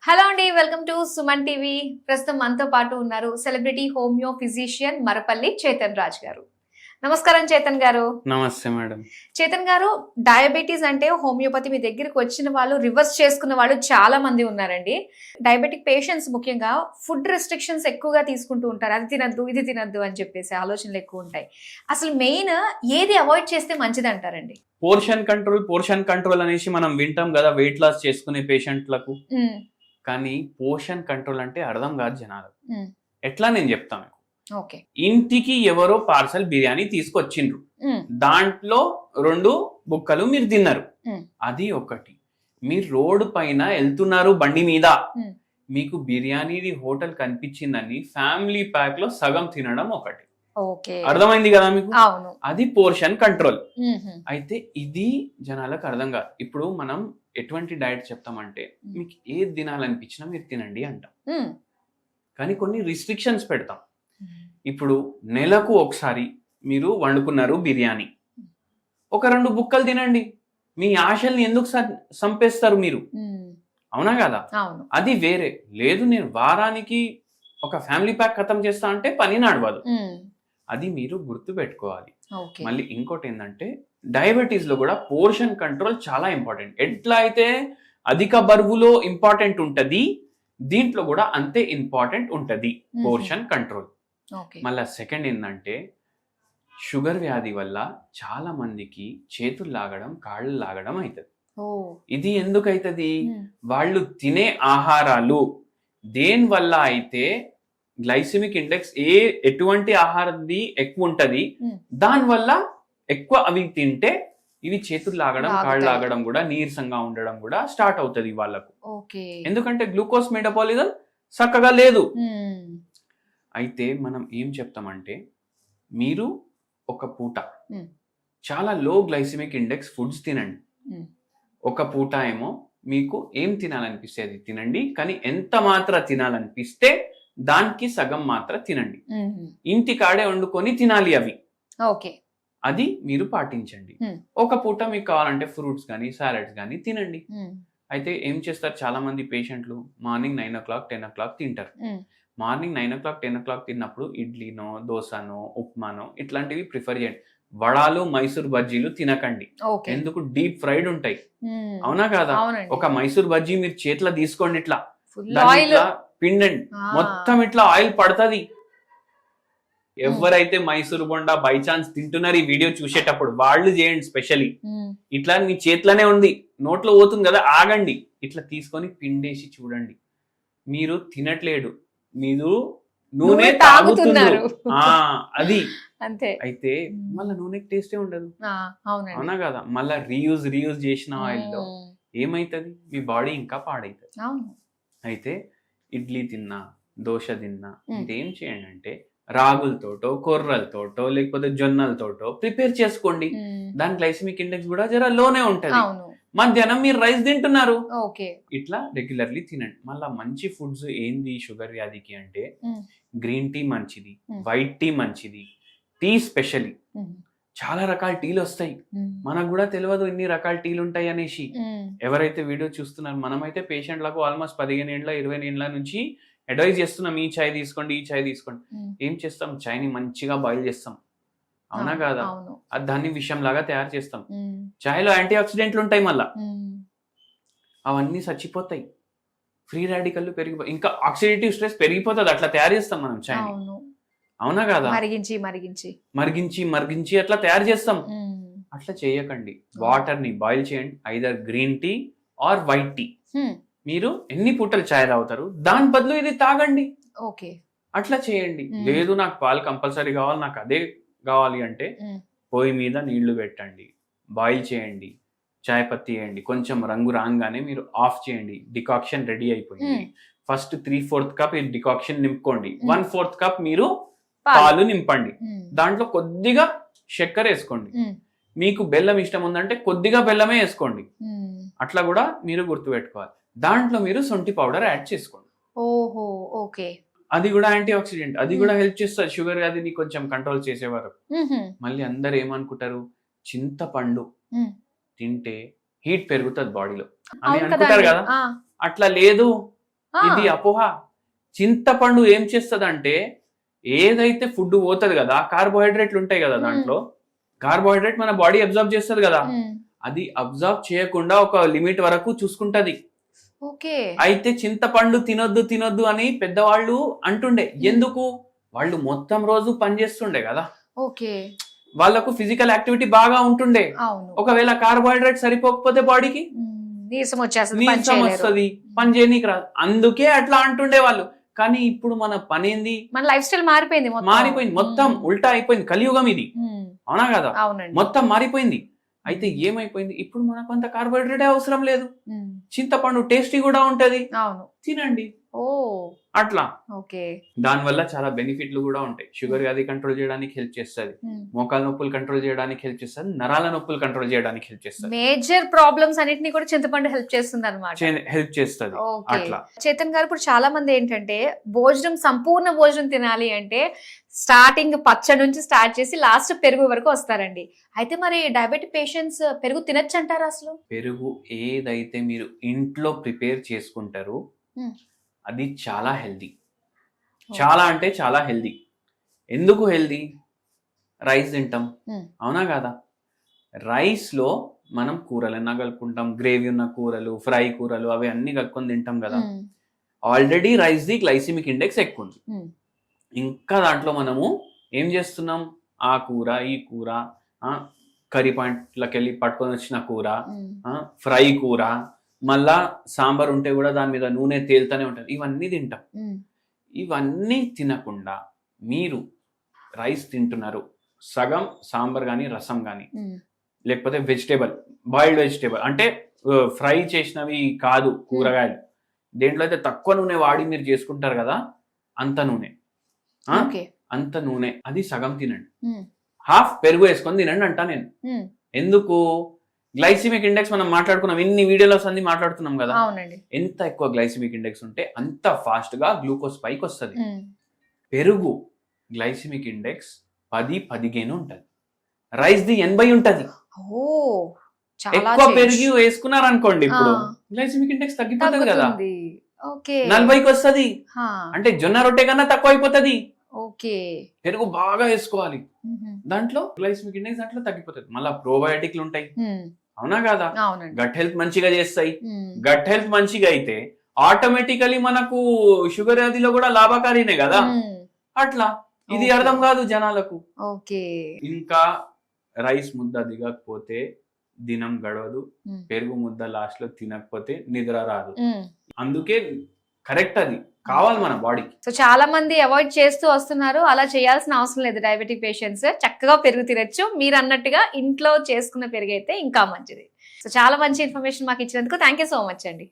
Hello అండి, welcome to Suman TV. ప్రస్తుతం మనతో పాటు ఉన్నారు celebrity homeo physician Marapalli Chetan Raj గారు. నమస్కారం చేతన్ గారు. నమస్తే మేడం. చేతన్ గారు, డయాబెటీస్ అంటే హోమియోపతి మీ దగ్గరికి వచ్చిన వాళ్ళు రివర్స్ చేసుకున్న వాళ్ళు చాలా మంది ఉన్నారండి. డయాబెటిక్ పేషెంట్స్ ముఖ్యంగా ఫుడ్ రెస్ట్రిక్షన్స్ ఎక్కువగా తీసుకుంటూ ఉంటారు. అది తినద్దు, ఇది తినద్దు అని చెప్పేసి ఆలోచనలు ఎక్కువ ఉంటాయి. అసలు మెయిన్ ఏది అవాయిడ్ చేస్తే మంచిది అంటారండి? పోర్షన్ కంట్రోల్ అనేసి మనం వింటాం కదా వెయిట్ లాస్ చేసుకునే పేషెంట్లకు. కానీ పోర్షన్ కంట్రోల్ అంటే అర్థం కాదు జనాలు. ఎట్లా నేను చెప్తాను. ఇంటికి ఎవరో పార్సల్ బిర్యానీ తీసుకొచ్చిండ్రు, దాంట్లో 2 బుక్కలు మీరు తిన్నారు, అది ఒకటి. మీరు రోడ్డు పైన వెళ్తున్నారు బండి మీద, మీకు బిర్యానీది హోటల్ కనిపించిందని ఫ్యామిలీ ప్యాక్ లో సగం తినడం ఒకటి. అర్థమైంది కదా మీకు? అది పోర్షన్ కంట్రోల్. అయితే ఇది జనాలకు అర్థం కాదు. ఇప్పుడు మనం ఎటువంటి డైట్ చెప్తామంటే, మీకు ఏది తినాలనిపించినా మీరు తినండి అంటాం, కానీ కొన్ని రిస్ట్రిక్షన్స్ పెడతాం. ఇప్పుడు నెలకు ఒకసారి మీరు వండుకున్నారు బిర్యానీ, ఒక 2 బుక్కలు తినండి. మీ ఆశల్ని ఎందుకు సంపేస్తారు మీరు? అవునా కదా? అది వేరే. లేదు నేను వారానికి ఒక ఫ్యామిలీ ప్యాక్ ఖతం చేస్తా అంటే పని నడవదు. అది మీరు గుర్తు పెట్టుకోవాలి. మళ్ళీ ఇంకోటి ఏంటంటే, డయాబెటీస్ లో కూడా పోర్షన్ కంట్రోల్ చాలా ఇంపార్టెంట్. ఎట్లా అయితే అధిక బరువులో ఇంపార్టెంట్ ఉంటది, దీంట్లో కూడా అంతే ఇంపార్టెంట్ ఉంటది పోర్షన్ కంట్రోల్. మళ్ళా సెకండ్ ఏంటంటే, షుగర్ వ్యాధి వల్ల చాలా మందికి చేతులు లాగడం, కాళ్ళు లాగడం అవుతుంది. ఇది ఎందుకు అవుతుంది? వాళ్ళు తినే ఆహారాలు దేని వల్ల అయితే గ్లైసిమిక్ ఇండెక్స్ ఎటువంటి ఆహారంది ఎక్కువ ఉంటది, దానివల్ల ఎక్కువ అవి తింటే ఇవి చేతులు లాగడం, కాళ్ళు లాగడం కూడా, నీరసంగా ఉండడం కూడా స్టార్ట్ అవుతుంది వాళ్ళకు. ఎందుకంటే గ్లూకోజ్ మెటబాలిజం చక్కగా లేదు. అయితే మనం ఏం చెప్తామంటే, మీరు ఒక పూట చాలా లో గ్లైసిమిక్ ఇండెక్స్ ఫుడ్స్ తినండి. ఒక పూట ఏమో మీకు ఏం తినాలనిపిస్తే అది తినండి, కానీ ఎంత మాత్రం తినాలనిపిస్తే దానికి సగం మాత్రం తినండి. ఇంటికాడే వండుకొని తినాలి అవి. అది మీరు పాటించండి. ఒక పూట మీకు కావాలంటే ఫ్రూట్స్ కానీ సాలడ్స్ కానీ తినండి. అయితే ఏం చేస్తారు చాలా మంది పేషెంట్లు, మార్నింగ్ 9 o'clock 10 o'clock తింటారు. మార్నింగ్ 9 o'clock 10 o'clock తిన్నప్పుడు ఇడ్లీనో, దోసనో, ఉప్మానో ఇట్లాంటివి ప్రిఫర్ చేయండి. వడాలు, మైసూర్ బజ్జీలు తినకండి. ఎందుకు? డీప్ ఫ్రైడ్ ఉంటాయి. అవునా కాదా? ఒక మైసూర్ బజ్జీ మీరు చేతిలో తీసుకోండి, ఇట్లా పిండండి, మొత్తం ఇట్లా ఆయిల్ పడుతుంది. ఎవరైతే మైసూర్ బొండా బై ఛాన్స్ తింటున్నారు ఈ వీడియో చూసేటప్పుడు, వాళ్ళు చేయండి. స్పెషల్లీ ఇట్లా మీ చేతిలోనే ఉంది, నోట్లో పోతుంది కదా, ఆగండి, ఇట్లా తీసుకొని పిండేసి చూడండి. మీరు తినట్లేడు, మీరు నూనె తాగుతున్నారు. అది అంతే. అయితే మళ్ళీ నూనెకి టేస్టే ఉండదు. అవునా కదా? మళ్ళా రీయూజ్ చేసిన ఆయిల్ లో ఏమైతుంది? మీ బాడీ ఇంకా పాడైతుంది. అయితే ఇడ్లీ తిన్నా, దోశ తిన్నా, ఇదేం చేయండి అంటే, రాగులతోటో, కొర్రలతోటో, లేకపోతే జొన్నలతోటో ప్రిపేర్ చేసుకోండి. దాని గ్లైసిమిక్ ఇండెక్స్ కూడా జర లోనే ఉంటది. మధ్యాహ్నం మీరు రైస్ తింటున్నారు, ఇట్లా రెగ్యులర్లీ తినండి. మళ్ళా మంచి ఫుడ్స్ ఏంది షుగర్ వ్యాధికి అంటే, గ్రీన్ టీ మంచిది, వైట్ టీ మంచిది, టీ స్పెషల్లీ. చాలా రకాల టీలు వస్తాయి, మనకు కూడా తెలియదు ఇన్ని రకాల టీలు ఉంటాయి అనేసి. ఎవరైతే వీడియో చూస్తున్నారు, మనమైతే పేషెంట్లకు ఆల్మోస్ట్ 15 ఏళ్ళ 20 ఏళ్ళ నుంచి అడ్వైజ్ చేస్తున్నాం, ఈ చాయ్ తీసుకోండి, ఈ చాయ్ తీసుకోండి. ఏం చేస్తాం? చాయ్ని మంచిగా బాయిల్ చేస్తాం, అవునా కాదా? అది దాన్ని విషయం లాగా తయారు చేస్తాం. చాయ్లో యాంటీ ఆక్సిడెంట్లు ఉంటాయి, మళ్ళా అవన్నీ చచ్చిపోతాయి, ఫ్రీ రాడికల్ పెరిగిపోయి, ఇంకా ఆక్సిడేటివ్ స్ట్రెస్ పెరిగిపోతుంది. అట్లా తయారు చేస్తాం మనం చాయ్ని, అవునా కాదా? మరిగించి అట్లా తయారు చేస్తాం. అట్లా చేయకండి. వాటర్ ని బాయిల్ చేయండి, either green tea or white tea. మీరు ఎన్ని పూటలు చాయ్ తాగుతారు, దాని బదులు ఇది తాగండి. అట్లా చేయండి. లేదు నాకు పాలు కంపల్సరీ కావాలి, నాకు అదే కావాలి అంటే, పొయ్యి మీద నీళ్లు పెట్టండి, బాయిల్ చేయండి, చాయ్ పత్తి వేయండి, కొంచెం రంగు రాగానే మీరు ఆఫ్ చేయండి. డికాక్షన్ రెడీ అయిపోయింది. ఫస్ట్ 3/4 కప్ డికాక్షన్ నింపుకోండి, 1/4 కప్ మీరు పాలు నింపండి. దాంట్లో కొద్దిగా చక్కెర వేసుకోండి. మీకు బెల్లం ఇష్టం ఉందంటే కొద్దిగా బెల్లమే వేసుకోండి. అట్లా కూడా మీరు గుర్తుపెట్టుకోవాలి. దాంట్లో మీరు శొంఠి పౌడర్ యాడ్ చేసుకోండి. అది కూడా యాంటీ ఆక్సిడెంట్, అది కూడా హెల్ప్ చేస్తుంది షుగర్ వ్యాధిని కొంచెం కంట్రోల్ చేసేవారు. మళ్ళీ అందరు ఏమనుకుంటారు, చింతపండు తింటే హీట్ పెరుగుతుంది బాడీలో అని అనుకుంటారు కదా. అట్లా లేదు. ఇది అపోహ. చింతపండు ఏం చేస్తదంటే ఏదైతే ఫుడ్ పోతుంది కదా, కార్బోహైడ్రేట్లు ఉంటాయి కదా దాంట్లో, కార్బోహైడ్రేట్ మన బాడీ అబ్జర్వ్ చేస్తుంది కదా, అది అబ్జర్వ్ చేయకుండా ఒక లిమిట్ వరకు చూసుకుంటది. అయితే చింతపండు తినొద్దు అని పెద్దవాళ్ళు అంటుండే. ఎందుకు? వాళ్ళు మొత్తం రోజు పని చేస్తుండే కదా, వాళ్ళకు ఫిజికల్ యాక్టివిటీ బాగా ఉంటుండే. ఒకవేళ కార్బోహైడ్రేట్ సరిపోకపోతే బాడీకి నీరసం వస్తుంది, పని చేయనీకి రాదు. అందుకే అట్లా అంటుండే వాళ్ళు. కానీ ఇప్పుడు మన పని ఏంది, మన లైఫ్ స్టైల్ మారిపోయింది, మొత్తం ఉల్టా అయిపోయింది. కలియుగం ఇది, అవునా కదా? మొత్తం మారిపోయింది. అయితే ఏమైపోయింది, ఇప్పుడు మనకు అంత కార్బోహైడ్రేట్ అవసరం లేదు. చింతపండు టేస్టీ కూడా ఉంటది, తినండి. అట్లా దానివల్ల చాలా బెనిఫిట్లు కూడా ఉంటాయి. షుగర్ వ్యాధి కంట్రోల్ చేయడానికి హెల్ప్ చేస్తుంది, మోకాల నొప్పులు కంట్రోల్ చేయడానికి హెల్ప్ చేస్తుంది, నరాల నొప్పులు కంట్రోల్ చేయడానికి హెల్ప్ చేస్తుంది. మేజర్ ప్రాబ్లమ్స్ అన్నిటిని కూడా చింతపండు హెల్ప్ చేస్తుంది అన్నమాట. హెల్ప్ చేస్తుంది. అట్లా చేతన్ గారు, ఇప్పుడు చాలా మంది ఏంటంటే భోజనం, సంపూర్ణ భోజనం తినాలి అంటే స్టార్టింగ్ పచ్చడి నుంచి స్టార్ట్ చేసి లాస్ట్ పెరుగు వరకు వస్తారండి. అయితే మరి డయాబెటిక్ పేషెంట్స్ పెరుగు తినొచ్చు అంటారా? అసలు పెరుగు ఏదైతే మీరు ఇంట్లో ప్రిపేర్ చేసుకుంటారో అది చాలా హెల్దీ, చాలా అంటే చాలా హెల్దీ. ఎందుకు హెల్దీ? రైస్ తింటాం, అవునా కదా? రైస్ లో మనం కూరలు అన్నా కలుపుకుంటాం, గ్రేవీ ఉన్న కూరలు, ఫ్రై కూరలు, అవి అన్ని కలుపుకొని తింటాం కదా. Already rice the glycemic index ఎక్కువ ఉంది. ఇంకా దాంట్లో మనము ఏం చేస్తున్నాం, ఆ కూర ఈ కూర, కర్రీ పాయింట్లకి వెళ్ళి పట్టుకొని వచ్చిన కూర, ఫ్రై కూర, మళ్ళా సాంబార్ ఉంటే కూడా దాని మీద నూనె తేలుతూనే ఉంటుంది, ఇవన్నీ తింటాం. ఇవన్నీ తినకుండా మీరు రైస్ తింటున్నారు, సగం సాంబార్ కానీ రసం కానీ, లేకపోతే వెజిటేబుల్, బాయిల్డ్ వెజిటేబుల్ అంటే ఫ్రై చేసినవి కాదు, కూరగాయలు, దేంట్లో అయితే తక్కువ నూనె వాడి మీరు చేసుకుంటారు కదా, అంత నూనె అది సగం తినండి. హాఫ్ పెరుగు వేసుకొని తినండి అంటా నేను. ఎందుకు? గ్లైసిమిక్ ఇండెక్స్ మనం మాట్లాడుకున్నాం, ఇన్ని వీడియోస్ అన్ని మాట్లాడుతున్నాం కదా. ఎంత ఎక్కువ గ్లైసిమిక్ ఇండెక్స్ ఉంటే అంత ఫాస్ట్ గా గ్లూకోజ్ పైకి వస్తుంది. పెరుగు గ్లైసిమిక్ ఇండెక్స్ 10-15 ఉంటది, రైస్ ది 80 ఉంటది. ఎక్కువ పెరుగు వేసుకున్నారు అనుకోండి, ఇప్పుడు గ్లైసిమిక్ ఇండెక్స్ తగ్గిపోతుంది కదా, 40కి వస్తుంది. అంటే జొన్న రొట్టె కన్నా తక్కువ అయిపోతుంది. పెరుగు బాగా వేసుకోవాలి, దాంట్లో గ్లైసిమిక్ ఇండెక్స్ దాంట్లో తగ్గిపోతుంది. మళ్ళీ ప్రోబయోటిక్లు ఉంటాయి, అవునా కదా? గట్ హెల్త్ మంచిగా చేస్తాయి. గట్ హెల్త్ మంచిగా అయితే ఆటోమేటికలీ మనకు షుగర్ వ్యాధిలో కూడా లాభకారినే కదా. అట్లా ఇది అర్థం కాదు జనాలకు. ఇంకా రైస్ ముద్ద దిగకపోతే దినం గడవదు, పెరుగు ముద్ద లాస్ట్ లో తినకపోతే నిద్ర రాదు. అందుకే కరెక్ట్, అది కావాలి మన బాడీకి. సో చాలా మంది అవాయిడ్ చేస్తూ వస్తున్నారు, అలా చేయాల్సిన అవసరం లేదు. డయాబెటిక్ పేషెంట్స్ చక్కగా పెరుగు తినచ్చు, మీరు అన్నట్టుగా ఇంట్లో చేసుకున్న పెరుగు అయితే ఇంకా మంచిది. సో చాలా మంచి ఇన్ఫర్మేషన్ మాకు ఇచ్చినందుకు థ్యాంక్ యూ సో మచ్ అండి.